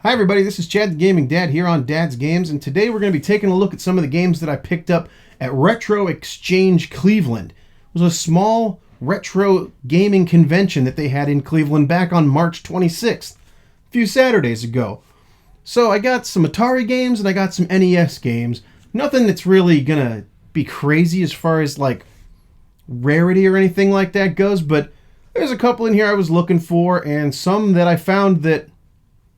Hi everybody, this is Chad the Gaming Dad here on Dad's Games, and today we're going to be taking a look at some of the games that I picked up at Retro Exchange Cleveland. It was a small retro gaming convention that they had in Cleveland back on March 26th, a few Saturdays ago. So I got some Atari games and I got some NES games. Nothing that's really going to be crazy as far as like rarity or anything like that goes, but there's a couple in here I was looking for and some that I found that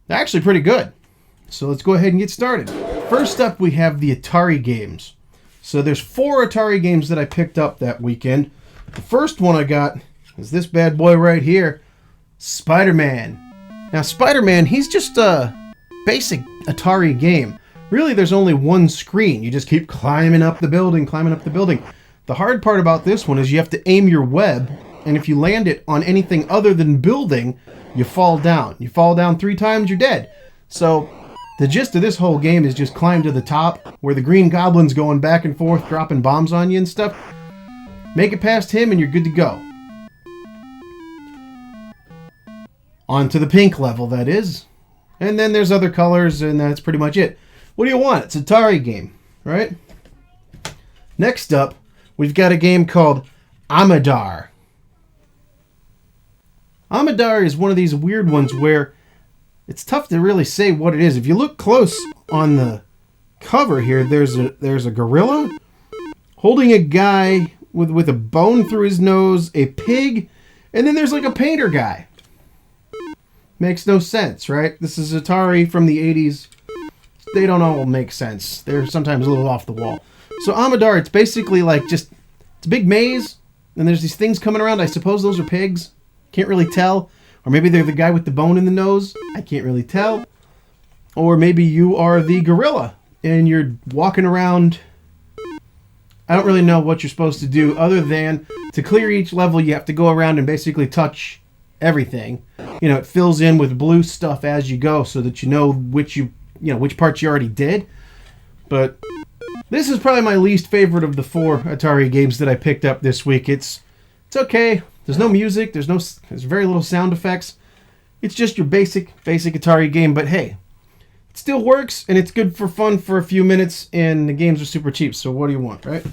they're actually pretty good. So let's go ahead and get started. First up, we have the Atari games. So there's 4 Atari games that I picked up that weekend. The first one I got is this bad boy right here, Spider-Man. Now Spider-Man, he's just a basic Atari game. Really, there's only one screen. You just keep climbing up the building, The hard part about this one is you have to aim your web, and if you land it on anything other than building, you fall down. You fall down 3 times, you're dead. So the gist of this whole game is just climb to the top where the Green Goblin's going back and forth, dropping bombs on you and stuff. Make it past him and you're good to go. On to the pink level, that is. And then there's other colors, and that's pretty much it. What do you want? It's an Atari game, right? Next up, we've got a game called Amidar. Amidar is one of these weird ones where it's tough to really say what it is. If you look close on the cover here, there's a gorilla holding a guy with a bone through his nose, a pig, and then there's like a painter guy. Makes no sense, right? This is Atari from the 80s. They don't all make sense. They're sometimes a little off the wall. So Amidar, it's basically like it's a big maze, and there's these things coming around. I suppose those are pigs. Can't really tell. Or maybe they're the guy with the bone in the nose. I can't really tell. Or maybe you are the gorilla and you're walking around. I don't really know what you're supposed to do other than to clear each level you have to go around and basically touch everything. You know, it fills in with blue stuff as you go so that you know which parts you already did. But this is probably my least favorite of the 4 Atari games that I picked up this week. It's okay. There's no music, there's very little sound effects. It's just your basic Atari game, but hey, it still works and it's good for fun for a few minutes, and the games are super cheap, so what do you want, right?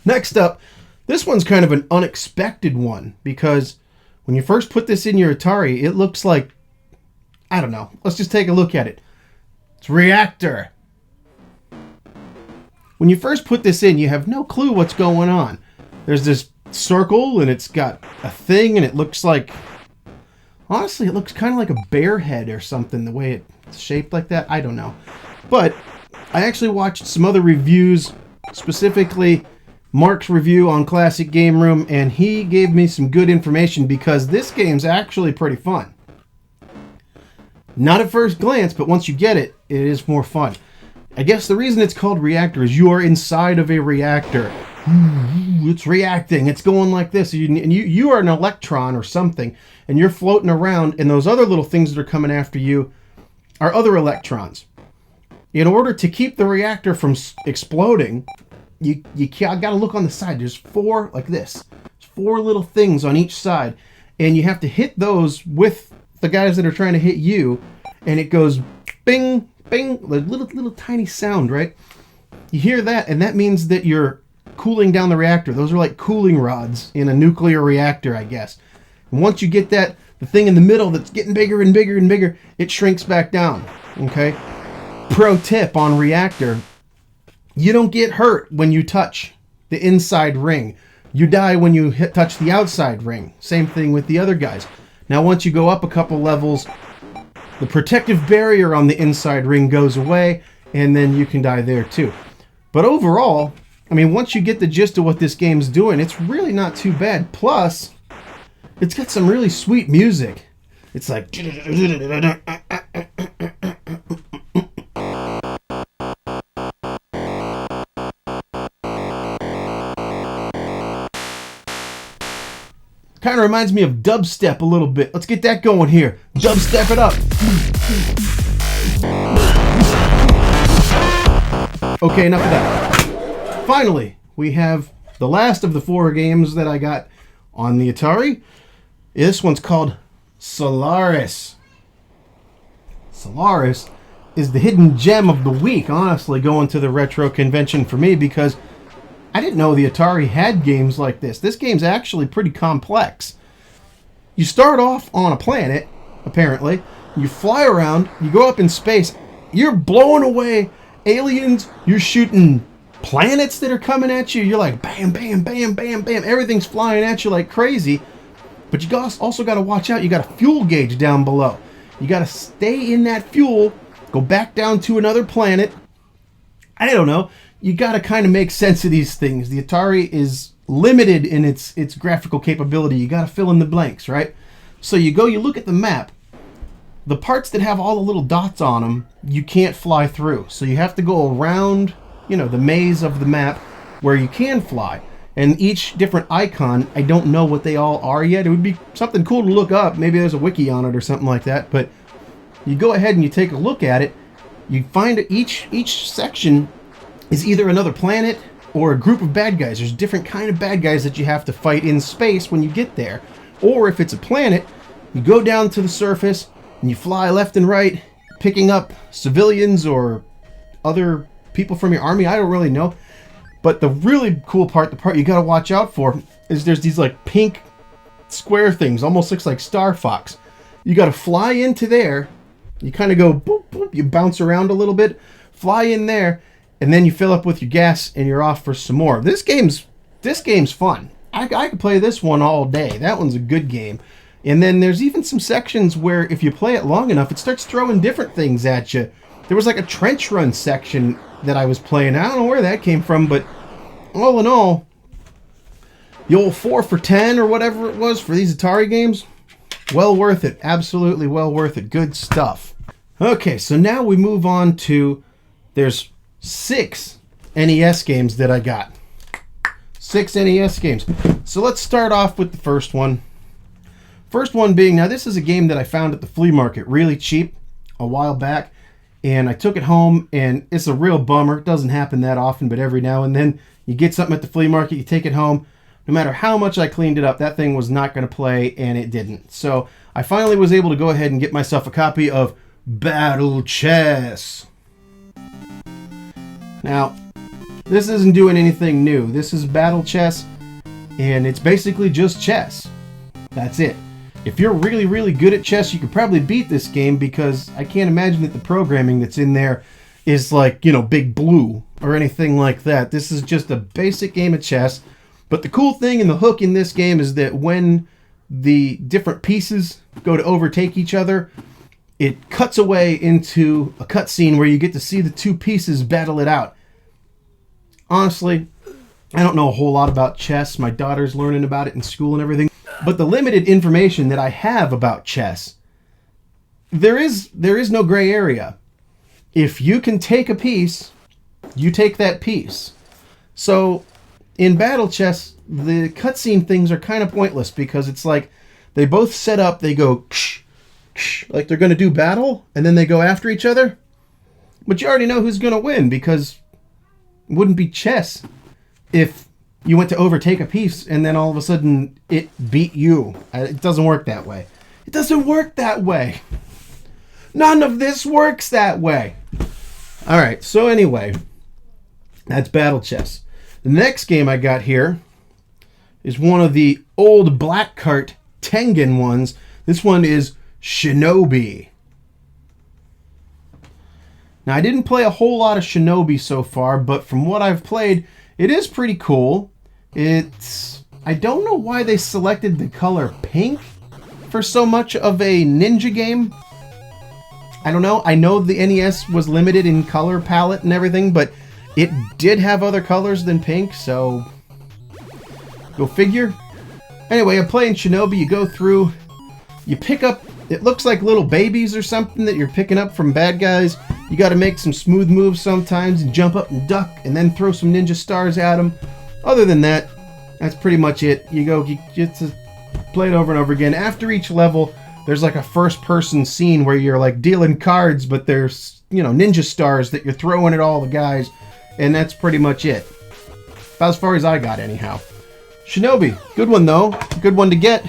Next up, this one's kind of an unexpected one, because when you first put this in your Atari, it looks like, I don't know, let's just take a look at it. It's Reactor. When you first put this in, you have no clue what's going on. There's this circle and it's got a thing and it looks like, honestly, it looks kind of like a bear head or something, the way it's shaped like that. I don't know. But I actually watched some other reviews, specifically Mark's review on Classic Game Room, and he gave me some good information because this game's actually pretty fun. Not at first glance, but once you get it, it is more fun. I guess the reason it's called Reactor is you are inside of a reactor. It's reacting. It's going like this. And you are an electron or something, and you're floating around, and those other little things that are coming after you are other electrons. In order to keep the reactor from exploding, you got to look on the side. There's 4 like this. There's 4 little things on each side, and you have to hit those with the guys that are trying to hit you, and it goes bing, bing, a little tiny sound, right? You hear that, and that means that you're cooling down the reactor. Those are like cooling rods in a nuclear reactor, I guess. And once you get the thing in the middle that's getting bigger and bigger and bigger, it shrinks back down, okay? Pro tip on Reactor, you don't get hurt when you touch the inside ring. You die when you touch the outside ring. Same thing with the other guys. Now, once you go up a couple levels, the protective barrier on the inside ring goes away, and then you can die there too. But overall, I mean, once you get the gist of what this game's doing, it's really not too bad. Plus, it's got some really sweet music. It's like... Kind of reminds me of dubstep a little bit. Let's get that going here. Dubstep it up. Okay, enough of that. Finally, we have the last of the 4 games that I got on the Atari. This one's called Solaris. Solaris is the hidden gem of the week, honestly, going to the retro convention for me, because I didn't know the Atari had games like this. This game's actually pretty complex. You start off on a planet, apparently. You fly around, you go up in space, you're blowing away aliens, you're shooting planets that are coming at you. You're like, bam, bam, bam, bam, bam. Everything's flying at you like crazy. But you also got to watch out. You got a fuel gauge down below. You got to stay in that fuel, go back down to another planet. I don't know. You got to kind of make sense of these things. The Atari is limited in its graphical capability. You got to fill in the blanks, right? So you look at the map. The parts that have all the little dots on them, you can't fly through. So you have to go around, the maze of the map where you can fly. And each different icon, I don't know what they all are yet. It would be something cool to look up. Maybe there's a wiki on it or something like that. But you go ahead and you take a look at it. You find each section is either another planet or a group of bad guys. There's different kind of bad guys that you have to fight in space when you get there. Or if it's a planet, you go down to the surface and you fly left and right, picking up civilians or other people from your army. I don't really know. But the really cool part, the part you gotta watch out for, is there's these like pink square things, almost looks like Star Fox. You gotta fly into there, you kind of go boop, boop, you bounce around a little bit, fly in there, and then you fill up with your gas and you're off for some more. This game's fun. I could play this one all day. That one's a good game. And then there's even some sections where if you play it long enough, it starts throwing different things at you. There was like a trench run section that I was playing. I don't know where that came from, but all in all, the old 4 for 10 or whatever it was for these Atari games, well worth it. Absolutely well worth it. Good stuff. Okay, so now we move on to, there's 6 NES games that I got. 6 NES games. So let's start off with the first one. First one being, now this is a game that I found at the flea market really cheap a while back. And I took it home, and it's a real bummer. It doesn't happen that often, but every now and then you get something at the flea market, you take it home. No matter how much I cleaned it up, that thing was not going to play, and it didn't. So I finally was able to go ahead and get myself a copy of Battle Chess. Now, this isn't doing anything new. This is Battle Chess, and it's basically just chess. That's it. If you're really, really good at chess, you could probably beat this game, because I can't imagine that the programming that's in there is like, Big Blue or anything like that. This is just a basic game of chess. But the cool thing and the hook in this game is that when the different pieces go to overtake each other, it cuts away into a cutscene where you get to see the two pieces battle it out. Honestly, I don't know a whole lot about chess. My daughter's learning about it in school and everything. But the limited information that I have about chess, there is no gray area. If you can take a piece, you take that piece. So in Battle Chess, the cutscene things are kind of pointless, because it's like they both set up, they go ksh, ksh, like they're going to do battle, and then they go after each other. But you already know who's going to win, because it wouldn't be chess if you went to overtake a piece and then all of a sudden it beat you. It doesn't work that way. It doesn't work that way. None of this works that way. Alright, so anyway, that's Battle Chess. The next game I got here is one of the old Black Cart Tengen ones. This one is Shinobi. Now, I didn't play a whole lot of Shinobi so far, but from what I've played, it is pretty cool. I don't know why they selected the color pink for so much of a ninja game. I don't know. I know the NES was limited in color palette and everything, but it did have other colors than pink, so go figure. Anyway, I'm playing Shinobi. You go through, you pick up, it looks like little babies or something that you're picking up from bad guys. You got to make some smooth moves sometimes and jump up and duck and then throw some ninja stars at them. Other than that, that's pretty much it. You get to play it over and over again. After each level, there's like a first-person scene where you're like dealing cards, but there's, ninja stars that you're throwing at all the guys, and that's pretty much it. About as far as I got, anyhow. Shinobi, good one though. Good one to get.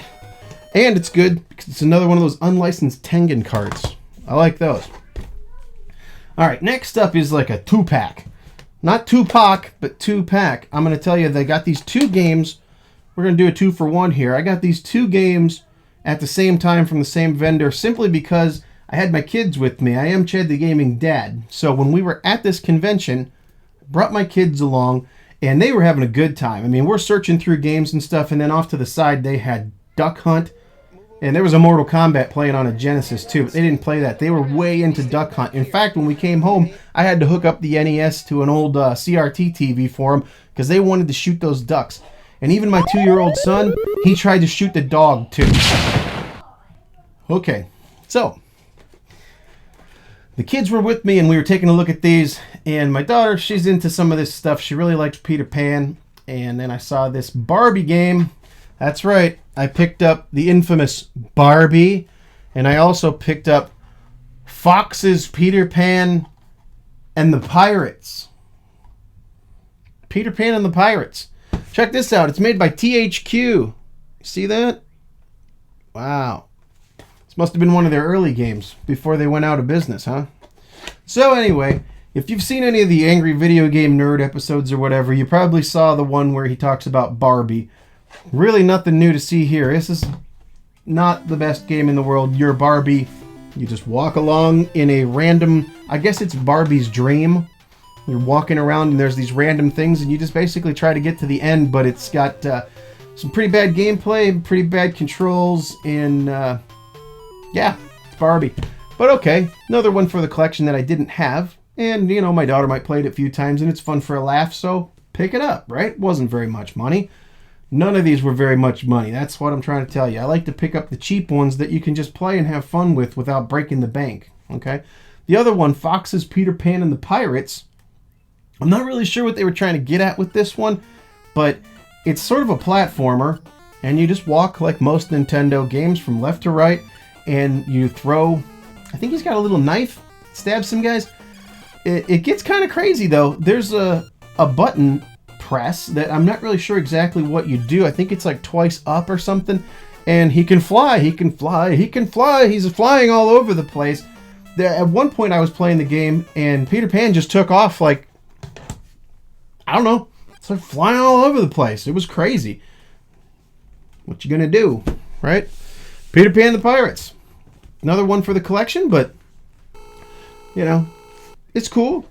And it's good because it's another one of those unlicensed Tengen cards. I like those. All right, next up is like a 2-pack. Not Tupac, but 2-pack. I'm going to tell you they got these 2 games. We're going to do a 2-for-1 here. I got these 2 games at the same time from the same vendor simply because I had my kids with me. I am Chad the Gaming Dad. So when we were at this convention, I brought my kids along, and they were having a good time. I mean, we're searching through games and stuff, and then off to the side they had Duck Hunt, and there was a Mortal Kombat playing on a Genesis too, but they didn't play that. They were way into Duck Hunt. In fact, when we came home, I had to hook up the NES to an old CRT TV for them because they wanted to shoot those ducks. And even my 2-year-old son, he tried to shoot the dog too. Okay, so the kids were with me and we were taking a look at these, and my daughter, she's into some of this stuff. She really likes Peter Pan, and then I saw this Barbie game. That's right, I picked up the infamous Barbie, and I also picked up Fox's Peter Pan and the Pirates. Peter Pan and the Pirates. Check this out. It's made by THQ. See that? Wow. This must have been one of their early games before they went out of business, huh? So anyway, if you've seen any of the Angry Video Game Nerd episodes or whatever, you probably saw the one where he talks about Barbie. Really nothing new to see here. This is not the best game in the world. You're Barbie. You just walk along in a random, I guess it's Barbie's dream. You're walking around and there's these random things and you just basically try to get to the end, but it's got some pretty bad gameplay, pretty bad controls, and yeah, it's Barbie. But okay, another one for the collection that I didn't have. And, you know, my daughter might play it a few times and it's fun for a laugh, so pick it up, right? Wasn't very much money. None of these were very much money. That's what I'm trying to tell you. I like to pick up the cheap ones that you can just play and have fun with without breaking the bank, okay? The other one, Fox's Peter Pan and the Pirates, I'm not really sure what they were trying to get at with this one, but it's sort of a platformer, and you just walk like most Nintendo games from left to right, and you throw, I think he's got a little knife, stab some guys. It gets kind of crazy, though. There's a button press that I'm not really sure exactly what you do. I think it's like twice up or something, and he can fly, he can fly, he can fly. He's flying all over the place. At one point I was playing the game, and Peter Pan just took off like, I don't know, it's like flying all over the place. It was crazy. What you gonna do, right? Peter Pan and the Pirates. Another one for the collection, but, you know, it's cool.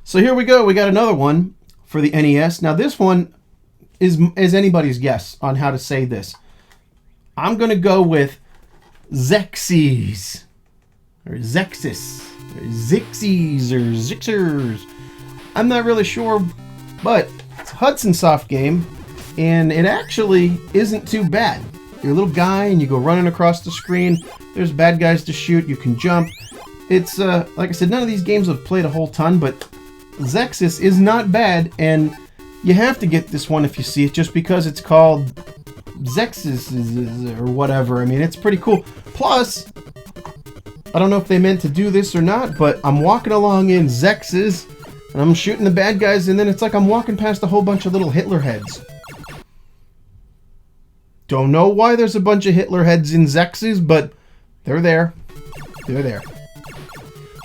So here we go. We got another one for the NES. Now this one is anybody's guess on how to say this. I'm going to go with Xexys. Or Xexys. Or Xexys. Or Xixers. I'm not really sure, but it's a Hudson Soft game, and it actually isn't too bad. You're a little guy, and you go running across the screen. There's bad guys to shoot. You can jump. It's, like I said, none of these games I've played a whole ton, but Xexys is not bad, and you have to get this one if you see it, just because it's called Xexys or whatever. I mean, it's pretty cool. Plus, I don't know if they meant to do this or not, but I'm walking along in Xexys, and I'm shooting the bad guys, and then it's like I'm walking past a whole bunch of little Hitler heads. Don't know why there's a bunch of Hitler heads in Xexys, but they're there. They're there.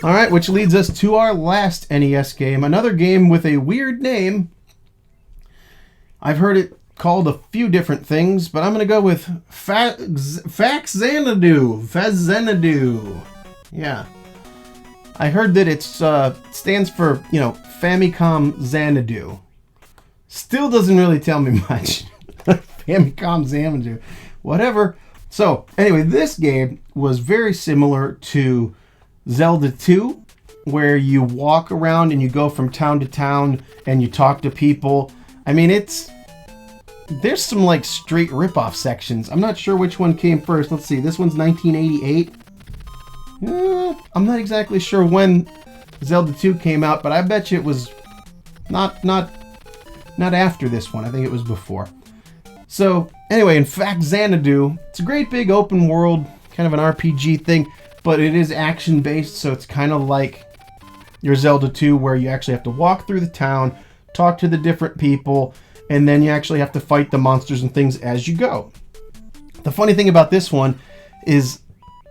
Alright, which leads us to our last NES game. Another game with a weird name. I've heard it called a few different things, but I'm going to go with Faxanadu. Faxanadu. Yeah. I heard that it stands for, you know, Famicom Xanadu. Still doesn't really tell me much. Famicom Xanadu. Whatever. So, anyway, this game was very similar to Zelda 2, where you walk around and you go from town to town and you talk to people. I mean, there's some like straight rip-off sections. I'm not sure which one came first. Let's see, this one's 1988. I'm not exactly sure when Zelda 2 came out, but I bet you it was not after this one. I think it was before. So, anyway, in fact, Xanadu, it's a great big open world, kind of an RPG thing, but it is action-based, so it's kind of like your Zelda 2, where you actually have to walk through the town, talk to the different people, and then you actually have to fight the monsters and things as you go. The funny thing about this one is,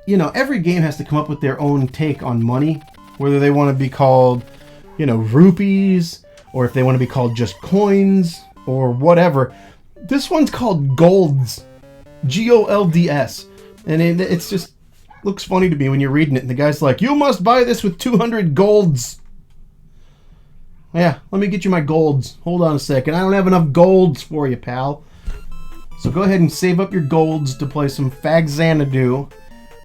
you know, every game has to come up with their own take on money. whether they want to be called, you know, rupees, or if they want to be called just coins, or whatever. This one's called Golds. Golds. And it's just looks funny to me when you're reading it. And the guy's like, you must buy this with 200 golds. Yeah, let me get you my golds. Hold on a second. I don't have enough golds for you, pal. So go ahead and save up your golds to play some Faxanadu.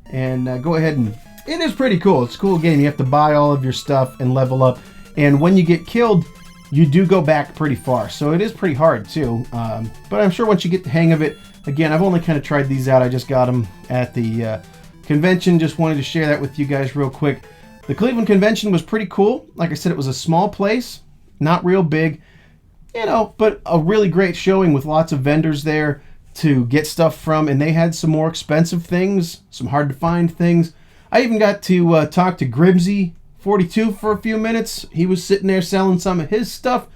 And go ahead and... It is pretty cool. It's a cool game. You have to buy all of your stuff and level up. And when you get killed, you do go back pretty far. So it is pretty hard, too. But I'm sure once you get the hang of it... Again, I've only kind of tried these out. I just got them at the convention. Just wanted to share that with you guys real quick. The Cleveland convention was pretty cool. Like I said, it was a small place. Not real big. You know, but a really great showing with lots of vendors there to get stuff from. And they had some more expensive things. Some hard to find things. I even got to talk to Grimsie 42 for a few minutes. He was sitting there selling some of his stuff.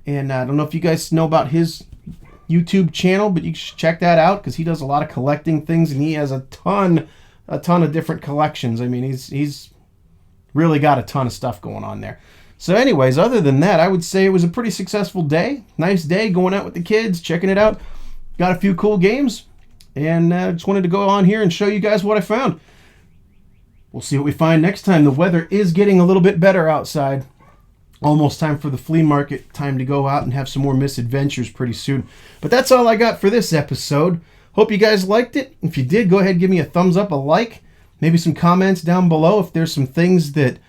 And I don't know if you guys know about his YouTube channel, but you should check that out because he does a lot of collecting things, and he has a ton of different collections. I mean, he's really got a ton of stuff going on there. So anyways, other than that, I would say it was a pretty successful day. Nice day going out with the kids, checking it out. Got a few cool games, and just wanted to go on here and show you guys what I found. We'll see what we find next time. The weather is getting a little bit better outside. Almost time for the flea market. Time to go out and have some more misadventures pretty soon. But that's all I got for this episode. Hope you guys liked it. If you did, go ahead and give me a thumbs up, a like. Maybe some comments down below if there's some things that,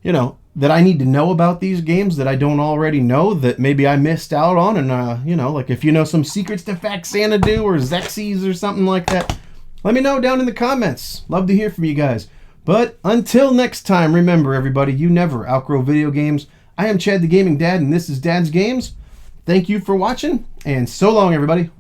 you know, that I need to know about these games that I don't already know that maybe I missed out on. And, you know, like if you know some secrets to Faxanadu or Xexys or something like that, let me know down in the comments. Love to hear from you guys. But until next time, remember everybody, you never outgrow video games. I am Chad the Gaming Dad, and this is Dad's Games. Thank you for watching, and so long, everybody.